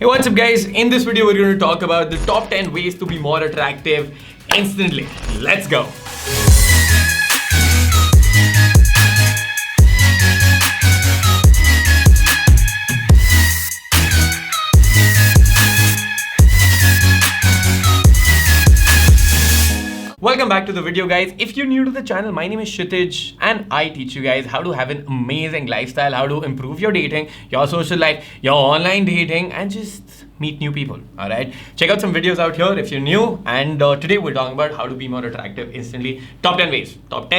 Hey, what's up guys? In this video, we're going to talk about the top 10 ways to be more attractive instantly. Let's go. Welcome back to the video guys. If you're new to the channel, my name is Kshitij and I teach you guys how to have an amazing lifestyle, how to improve your dating, your social life, your online dating and just meet new people. Alright, check out some videos out here if you're new, and today we're talking about how to be more attractive instantly. Top 10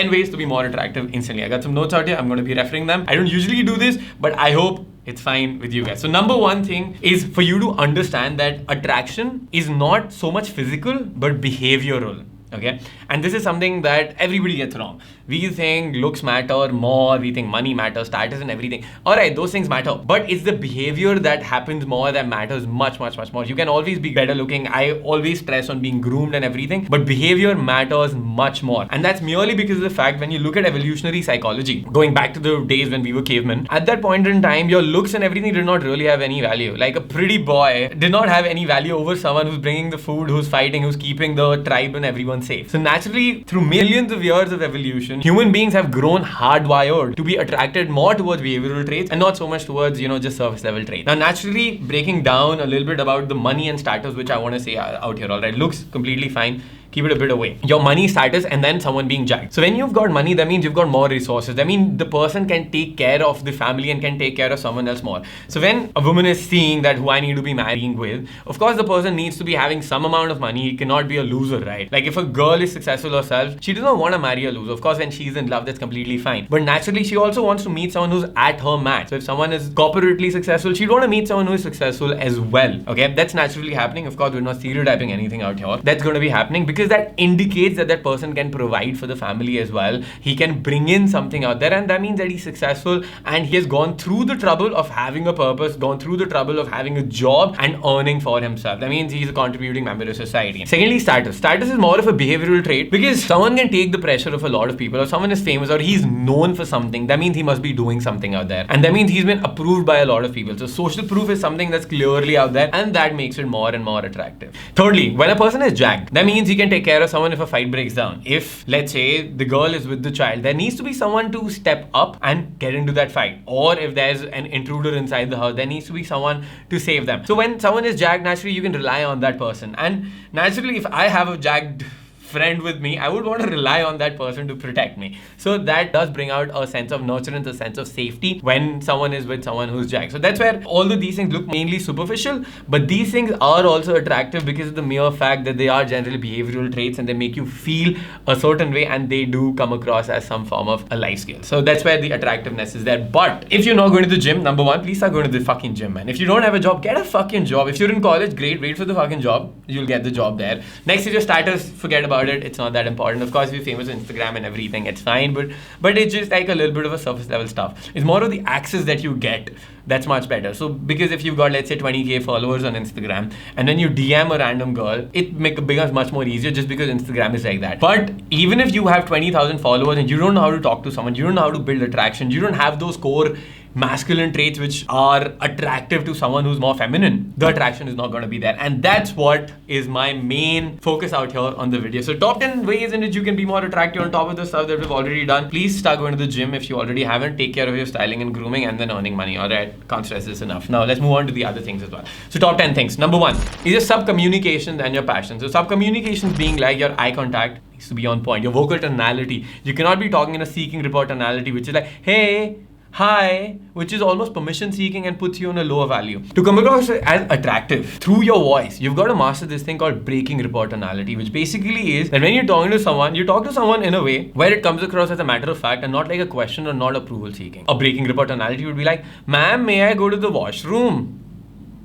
ways to be more attractive instantly. I got some notes out here. I'm going to be referring them. I don't usually do this, but I hope it's fine with you guys. So number one thing is for you to understand that attraction is not so much physical but behavioral. Okay, and this is something that everybody gets wrong. We think looks matter more, we think money matters, status and everything. Alright, those things matter, but it's the behavior that happens more that matters much more. You can always be better looking. I always stress on being groomed and everything, but behavior matters much more. And that's merely because of the fact when you look at evolutionary psychology, going back to the days when we were cavemen, at that point in time, your looks and everything did not really have any value. Like a pretty boy did not have any value over someone who's bringing the food, who's fighting, who's keeping the tribe and everyone safe. So naturally, through millions of years of evolution, human beings have grown hardwired to be attracted more towards behavioral traits and not so much towards, just surface level traits. Now, naturally, breaking down a little bit about the money and status, which I want to say out here, all right, looks completely fine. Keep it a bit away. Your money, status, and then someone being jacked. So when you've got money, that means you've got more resources. That means the person can take care of the family and can take care of someone else more. So when a woman is seeing that who I need to be marrying with, of course the person needs to be having some amount of money. He cannot be a loser, right? Like if a girl is successful herself, she does not want to marry a loser. Of course, when she's in love, that's completely fine. But naturally, she also wants to meet someone who's at her match. So if someone is corporately successful, she'd want to meet someone who is successful as well. Okay, that's naturally happening. Of course, we're not stereotyping anything out here. That's going to be happening because that indicates that person can provide for the family as well. He can bring in something out there, and that means that he's successful and he has gone through the trouble of having a purpose, gone through the trouble of having a job and earning for himself. That means he's a contributing member of society. Secondly, status. Status is more of a behavioral trait because someone can take the pressure of a lot of people, or someone is famous or he's known for something. That means he must be doing something out there, and that means he's been approved by a lot of people. So social proof is something that's clearly out there, and that makes it more and more attractive. Thirdly, when a person is jacked, that means he can take care of someone if a fight breaks down. If, let's say, the girl is with the child, there needs to be someone to step up and get into that fight. Or if there's an intruder inside the house, there needs to be someone to save them. So when someone is jacked, naturally you can rely on that person. And naturally, if I have a jacked friend with me, I would want to rely on that person to protect me. So that does bring out a sense of nurturance, a sense of safety when someone is with someone who's jacked. So that's where although these things look mainly superficial, but these things are also attractive because of the mere fact that they are generally behavioral traits and they make you feel a certain way, and they do come across as some form of a life skill. So that's where the attractiveness is there. But if you're not going to the gym, number one, please start going to the fucking gym, man. If you don't have a job, get a fucking job. If you're in college, great, wait for the fucking job. You'll get the job there. Next is your status. Forget about it. It's not that important. Of course, if you're famous on Instagram and everything, it's fine, but it's just like a little bit of a surface level stuff. It's more of the access that you get that's much better. So because if you've got, let's say, 20k followers on Instagram, and then you DM a random girl, it becomes much more easier just because Instagram is like that. But even if you have 20,000 followers and you don't know how to talk to someone, you don't know how to build attraction, you don't have those core masculine traits which are attractive to someone who's more feminine, the attraction is not going to be there. And that's what is my main focus out here on the video. So top 10 ways in which you can be more attractive on top of the stuff that we've already done. Please start going to the gym if you already haven't. Take care of your styling and grooming, and then earning money. Alright, can't stress this enough. Now let's move on to the other things as well. So top 10 things. Number one is your sub-communication and your passion. So sub-communication being like your eye contact needs to be on point. Your vocal tonality. You cannot be talking in a seeking report tonality, which is like, hey, hi, which is almost permission seeking and puts you on a lower value. To come across as attractive through your voice, you've got to master this thing called breaking report tonality, which basically is that when you're talking to someone, you talk to someone in a way where it comes across as a matter of fact and not like a question or not approval seeking. A breaking report tonality would be like, ma'am, may I go to the washroom?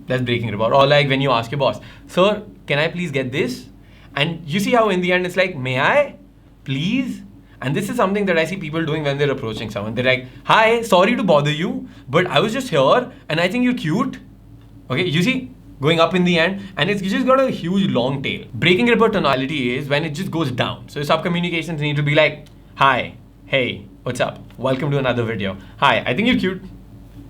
That's breaking report. Or like when you ask your boss, sir, can I please get this? And you see how in the end it's like, may I? Please? And this is something that I see people doing when they're approaching someone. They're like, hi, sorry to bother you, but I was just here and I think you're cute. Okay, you see, going up in the end, and it's just got a huge long tail. Breaking report tonality is when it just goes down. So sub-communications need to be like, hi, hey, what's up? Welcome to another video. Hi, I think you're cute.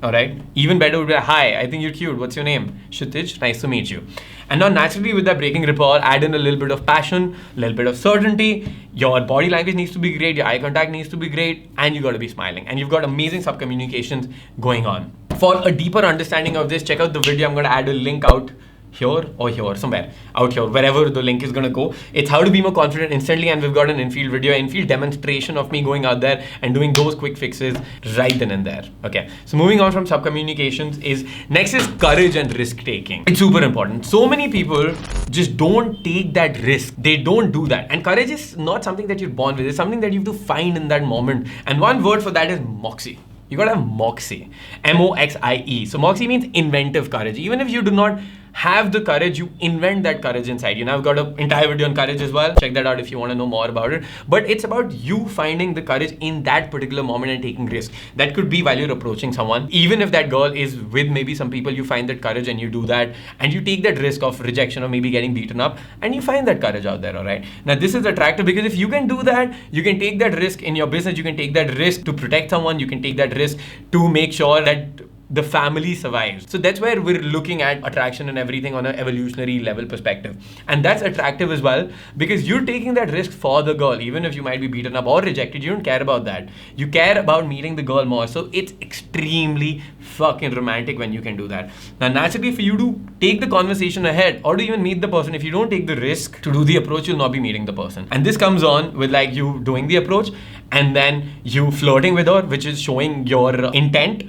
Alright? Even better would be like, hi, I think you're cute. What's your name? Kshitij, nice to meet you. And now naturally with that breaking rapport, add in a little bit of passion, a little bit of certainty. Your body language needs to be great, your eye contact needs to be great, and you got to be smiling. And you've got amazing sub-communications going on. For a deeper understanding of this, check out the video. I'm going to add a link out here or here, somewhere out here, wherever the link is going to go. It's how to be more confident instantly, and we've got an in-field video, in-field demonstration of me going out there and doing those quick fixes right then and there. Okay, so moving on from sub-communications is next is courage and risk taking. It's super important. So many people just don't take that risk. They don't do that. And courage is not something that you're born with. It's something that you have to find in that moment. And one word for that is moxie. You gotta have moxie, M-O-X-I-E. So moxie means inventive courage. Even if you do not have the courage, you invent that courage inside. You know, I've got an entire video on courage as well. Check that out if you want to know more about it. But it's about you finding the courage in that particular moment and taking risk. That could be while you're approaching someone. Even if that girl is with maybe some people, you find that courage and you do that. And you take that risk of rejection or maybe getting beaten up. And you find that courage out there, all right? Now, this is attractive because if you can do that, you can take that risk in your business. You can take that risk to protect someone. You can take that risk to make sure that the family survives. So that's where we're looking at attraction and everything on an evolutionary level perspective. And that's attractive as well because you're taking that risk for the girl. Even if you might be beaten up or rejected, you don't care about that. You care about meeting the girl more. So it's extremely fucking romantic when you can do that. Now, naturally, for you to take the conversation ahead or to even meet the person, if you don't take the risk to do the approach, you'll not be meeting the person. And this comes on with like you doing the approach and then you flirting with her, which is showing your intent.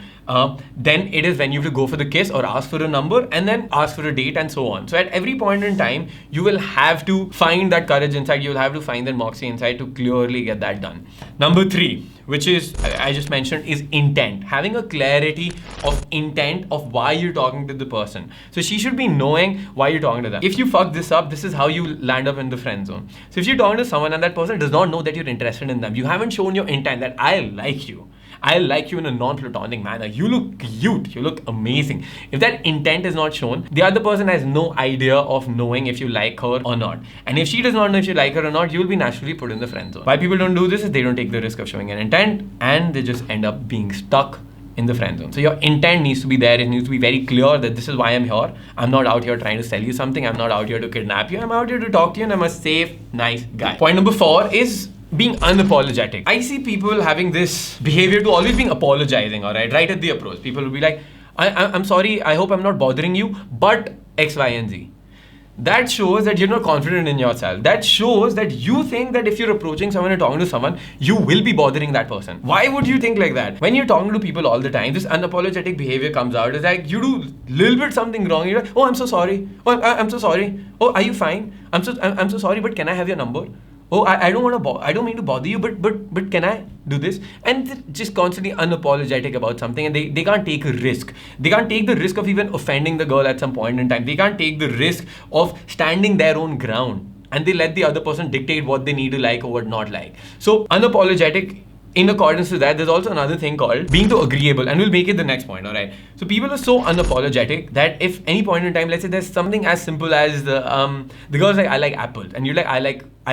Then it is when you have to go for the kiss or ask for a number and then ask for a date and so on. So at every point in time, you will have to find that courage inside. You will have to find that moxie inside to clearly get that done. Number 3, which is, I just mentioned, is intent. Having a clarity of intent of why you're talking to the person. So she should be knowing why you're talking to them. If you fuck this up, this is how you land up in the friend zone. So if you're talking to someone and that person does not know that you're interested in them, you haven't shown your intent that I like you. I like you in a non-platonic manner. You look cute. You look amazing. If that intent is not shown, the other person has no idea of knowing if you like her or not. And if she does not know if you like her or not, you will be naturally put in the friend zone. Why people don't do this is they don't take the risk of showing an intent and they just end up being stuck in the friend zone. So your intent needs to be there. It needs to be very clear that this is why I'm here. I'm not out here trying to sell you something. I'm not out here to kidnap you. I'm out here to talk to you and I'm a safe, nice guy. Point number 4 is being unapologetic. I see people having this behavior to always being apologizing, all right? Right at the approach. People will be like, I'm sorry, I hope I'm not bothering you, but X, Y, and Z. That shows that you're not confident in yourself. That shows that you think that if you're approaching someone and talking to someone, you will be bothering that person. Why would you think like that? When you're talking to people all the time, this unapologetic behavior comes out. It's like you do little bit something wrong. You're like, oh, I'm so sorry. Oh, I'm so sorry. Oh, are you fine? I'm so sorry, but can I have your number? Oh, I don't want to. I don't mean to bother you, but can I do this? And they're just constantly unapologetic about something, and they can't take a risk. They can't take the risk of even offending the girl at some point in time. They can't take the risk of standing their own ground, and they let the other person dictate what they need to like or what not like. So unapologetic. In accordance to that, there's also another thing called being too agreeable, and we'll make it the next point, all right? So people are so unapologetic that if any point in time, let's say there's something as simple as the girl's like, I like apples, and you're like, I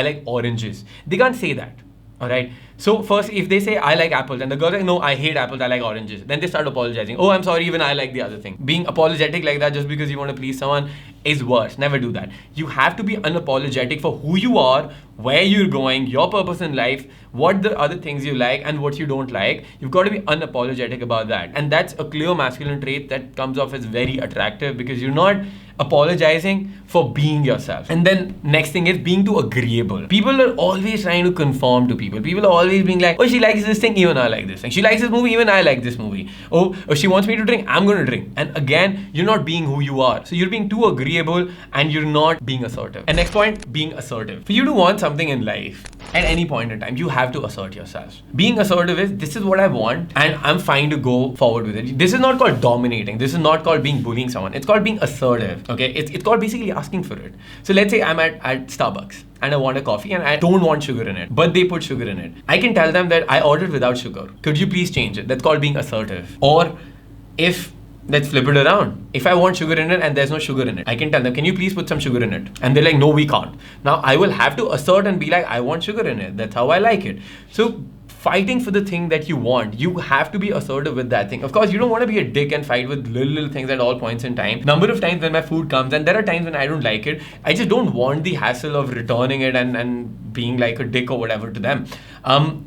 like oranges. They can't say that, all right? So first, if they say, I like apples, and the girl's like, no, I hate apples, I like oranges, then they start apologizing. Oh, I'm sorry, even I like the other thing. Being apologetic like that just because you want to please someone is worse. Never do that. You have to be unapologetic for who you are, where you're going, your purpose in life, what the other things you like and what you don't like. You've got to be unapologetic about that. And that's a clear masculine trait that comes off as very attractive because you're not apologizing for being yourself. And then next thing is being too agreeable. People are always trying to conform to people. People are always being like, oh, she likes this thing, even I like this thing. She likes this movie, even I like this movie. Oh, she wants me to drink, I'm going to drink. And again, you're not being who you are. So you're being too agreeable and you're not being assertive. And next point, being assertive. For you to want something in life, at any point in time, you have to assert yourself. Being assertive is, this is what I want and I'm fine to go forward with it. This is not called dominating. This is not called being bullying someone. It's called being assertive, okay? It's called basically asking for it. So let's say I'm at Starbucks and I want a coffee and I don't want sugar in it, but they put sugar in it. I can tell them that I ordered without sugar. Could you please change it? That's called being assertive. Or if let's flip it around. If I want sugar in it and there's no sugar in it, I can tell them, can you please put some sugar in it? And they're like, no, we can't. Now I will have to assert and be like, I want sugar in it. That's how I like it. So fighting for the thing that you want. You have to be assertive with that thing. Of course, you don't want to be a dick and fight with little things at all points in time. Number of times when my food comes, and there are times when I don't like it, I just don't want the hassle of returning it and being like a dick or whatever to them.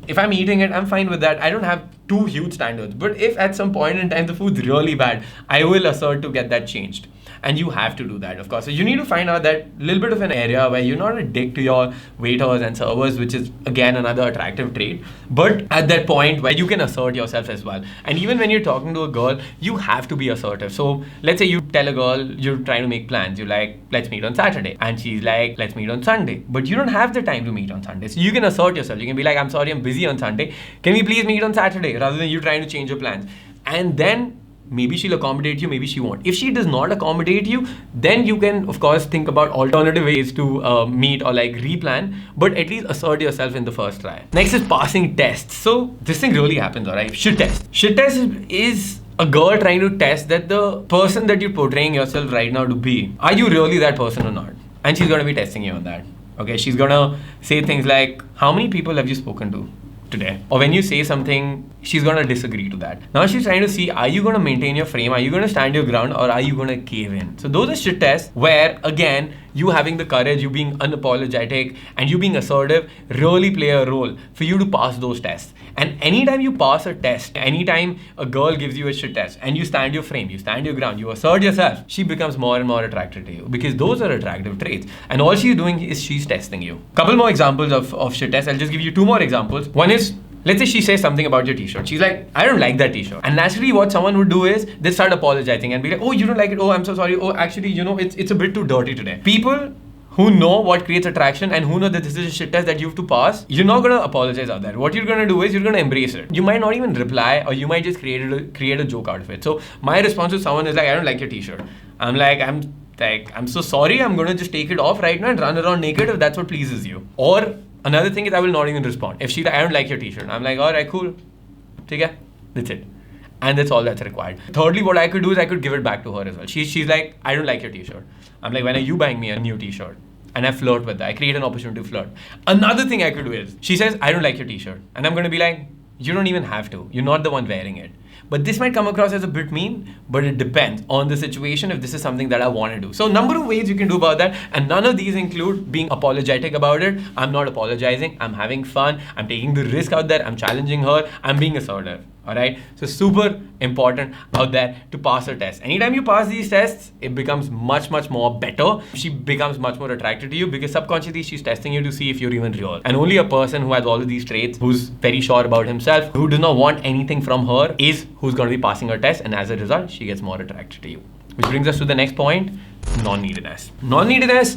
If I'm eating it, I'm fine with that. I don't have too huge standards. But if at some point in time the food's really bad, I will assert to get that changed. And you have to do that, of course. So you need to find out that little bit of an area where you're not a dick to your waiters and servers, which is again another attractive trait. But at that point where you can assert yourself as well. And even when you're talking to a girl, you have to be assertive. So let's say you tell a girl you're trying to make plans. You're like, let's meet on Saturday. And she's like, let's meet on Sunday. But you don't have the time to meet on Sunday. So you can assert yourself. You can be like, I'm sorry, I'm busy on Sunday. Can we please meet on Saturday? Rather than you trying to change your plans. And then maybe she'll accommodate you, maybe she won't. If she does not accommodate you, then you can, of course, think about alternative ways to meet or like replan, but at least assert yourself in the first try. Next is passing tests. So this thing really happens, alright? Shit test. Shit test is a girl trying to test that the person that you're portraying yourself right now to be, are you really that person or not? And she's going to be testing you on that. Okay, she's going to say things like, how many people have you spoken to today? Or when you say something, she's going to disagree to that. Now she's trying to see, are you going to maintain your frame? Are you going to stand your ground? Or are you going to cave in? So those are shit tests where, again, you having the courage, you being unapologetic, and you being assertive really play a role for you to pass those tests. And anytime you pass a test, anytime a girl gives you a shit test and you stand your frame, you stand your ground, you assert yourself, she becomes more and more attracted to you because those are attractive traits. And all she's doing is she's testing you. Couple more examples of shit tests. I'll just give you two more examples. One is, let's say she says something about your t-shirt. She's like, I don't like that t-shirt. And naturally what someone would do is they start apologizing and be like, oh, you don't like it. Oh, I'm so sorry. Oh, actually, you know, it's a bit too dirty today. People who know what creates attraction and who know that this is a shit test that you have to pass, you're not going to apologize on that. What you're going to do is you're going to embrace it. You might not even reply, or you might just create a joke out of it. So my response to someone is like, I don't like your t-shirt. I'm so sorry. I'm going to just take it off right now and run around naked if that's what pleases you. Or another thing is I will not even respond. If she's like, I don't like your t-shirt, I'm like, all right, cool. Okay, that's it. And that's all that's required. Thirdly, what I could do is I could give it back to her as well. She's like, I don't like your t-shirt. I'm like, when are you buying me a new t-shirt? And I flirt with that. I create an opportunity to flirt. Another thing I could do is, she says, I don't like your t-shirt. And I'm going to be like, you don't even have to. You're not the one wearing it. But this might come across as a bit mean, but it depends on the situation if this is something that I want to do. So number of ways you can do about that, and none of these include being apologetic about it. I'm not apologizing. I'm having fun. I'm taking the risk out there. I'm challenging her. I'm being assertive. All right. So super important out there to pass a test. Anytime you pass these tests, it becomes much more better. She becomes much more attracted to you because subconsciously she's testing you to see if you're even real. And only a person who has all of these traits, who's very sure about himself, who does not want anything from her, is who's going to be passing her test. And as a result, she gets more attracted to you. Which brings us to the next point, non-neediness. Non-neediness,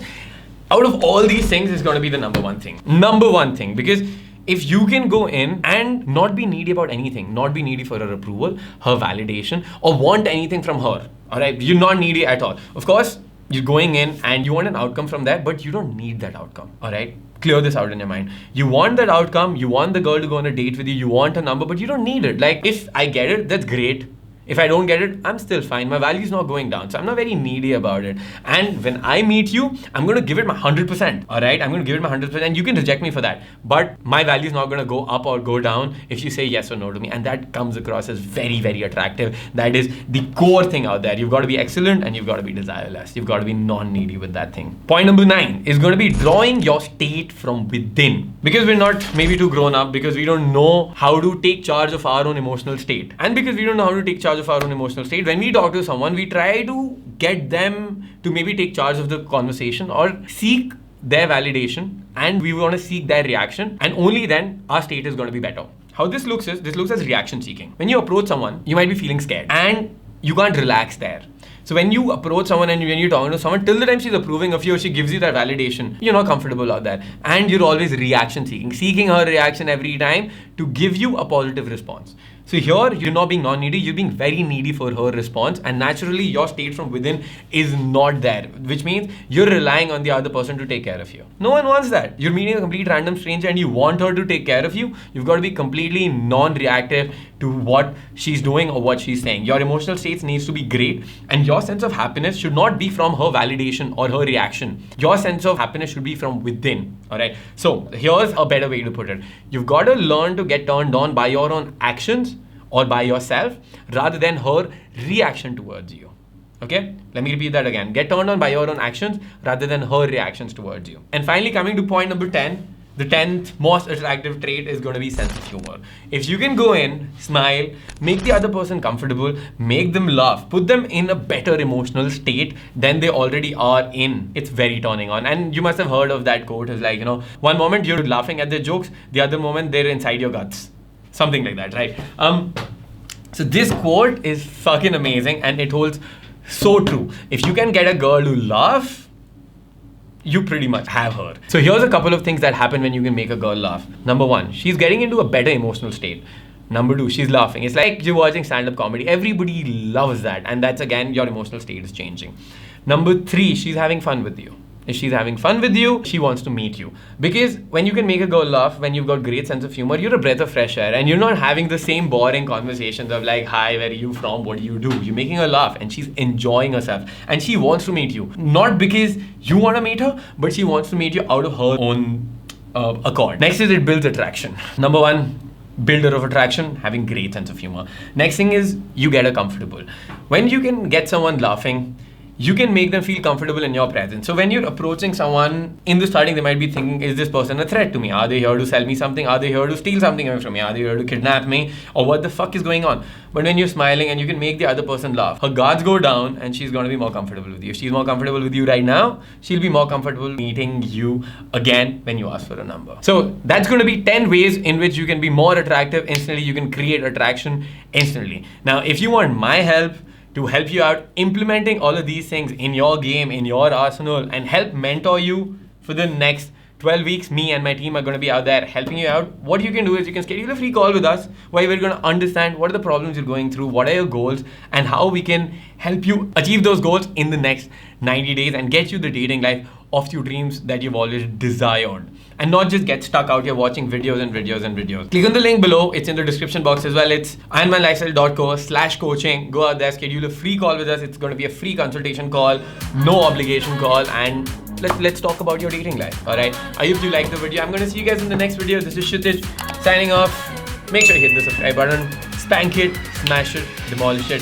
out of all these things, is going to be the number one thing. Number one thing, because if you can go in and not be needy about anything, not be needy for her approval, her validation, or want anything from her, all right, you're not needy at all. Of course, you're going in and you want an outcome from that, but you don't need that outcome, all right? Clear this out in your mind. You want that outcome, you want the girl to go on a date with you, you want a number, but you don't need it. Like, if I get it, that's great. If I don't get it, I'm still fine. My value is not going down. So I'm not very needy about it. And when I meet you, I'm going to give it my 100%. All right. I'm going to give it my 100%. And you can reject me for that. But my value is not going to go up or go down if you say yes or no to me. And that comes across as very, very attractive. That is the core thing out there. You've got to be excellent and you've got to be desireless. You've got to be non-needy with that thing. Point number 9 is going to be drawing your state from within. Because we're not maybe too grown up, because we don't know how to take charge of our own emotional state. And because we don't know how to take charge of our own emotional state, when we talk to someone, we try to get them to maybe take charge of the conversation or seek their validation, and we want to seek their reaction, and only then our state is going to be better. How this looks is, this looks as reaction seeking. When you approach someone, you might be feeling scared and you can't relax there. So when you approach someone and when you're talking to someone, till the time she's approving of you or she gives you that validation, you're not comfortable out there. And you're always reaction seeking her reaction every time to give you a positive response. So here, you're not being non-needy, you're being very needy for her response, and naturally your state from within is not there, which means you're relying on the other person to take care of you. No one wants that. You're meeting a complete random stranger and you want her to take care of you. You've got to be completely non-reactive to what she's doing or what she's saying. Your emotional states needs to be great, and your sense of happiness should not be from her validation or her reaction. Your sense of happiness should be from within. All right. So here's a better way to put it. You've got to learn to get turned on by your own actions or by yourself rather than her reaction towards you. Okay, let me repeat that again. Get turned on by your own actions rather than her reactions towards you. And finally, coming to point number 10, the 10th most attractive trait is going to be sense of humor. If you can go in, smile, make the other person comfortable, make them laugh, put them in a better emotional state than they already are in, it's very turning on. And you must have heard of that quote. It's like, one moment you're laughing at their jokes, the other moment they're inside your guts. Something like that, right? So this quote is fucking amazing and it holds so true. If you can get a girl to laugh, you pretty much have her. So here's a couple of things that happen when you can make a girl laugh. Number one, she's getting into a better emotional state. Number two, she's laughing. It's like you're watching stand-up comedy. Everybody loves that. And that's, again, your emotional state is changing. Number three, she's having fun with you. If she's having fun with you, she wants to meet you. Because when you can make a girl laugh, when you've got great sense of humor, you're a breath of fresh air and you're not having the same boring conversations of like, hi, where are you from? What do you do? You're making her laugh and she's enjoying herself and she wants to meet you. Not because you want to meet her, but she wants to meet you out of her own accord. Next is it builds attraction. Number one, builder of attraction, having great sense of humor. Next thing is you get her comfortable. When you can get someone laughing, you can make them feel comfortable in your presence. So when you're approaching someone, in the starting, they might be thinking, is this person a threat to me? Are they here to sell me something? Are they here to steal something from me? Are they here to kidnap me? Or what the fuck is going on? But when you're smiling and you can make the other person laugh, her guards go down and she's going to be more comfortable with you. If she's more comfortable with you right now, she'll be more comfortable meeting you again when you ask for a number. So that's going to be 10 ways in which you can be more attractive instantly. You can create attraction instantly. Now, if you want my help, to help you out implementing all of these things in your game, in your arsenal, and help mentor you for the next 12 weeks, me and my team are going to be out there helping you out. What you can do is you can schedule a free call with us where we're going to understand what are the problems you're going through, what are your goals, and how we can help you achieve those goals in the next 90 days and get you the dating life of your dreams that you've always desired. And not just get stuck out here watching videos and videos and videos. Click on the link below. It's in the description box as well. It's ironmanlifestyle.co/coaching. Go out there, schedule a free call with us. It's going to be a free consultation call, no obligation call, and let's talk about your dating life. All right. I hope you liked the video. I'm going to see you guys in the next video. This is Kshitij signing off. Make sure you hit the subscribe button, spank it, smash it, demolish it.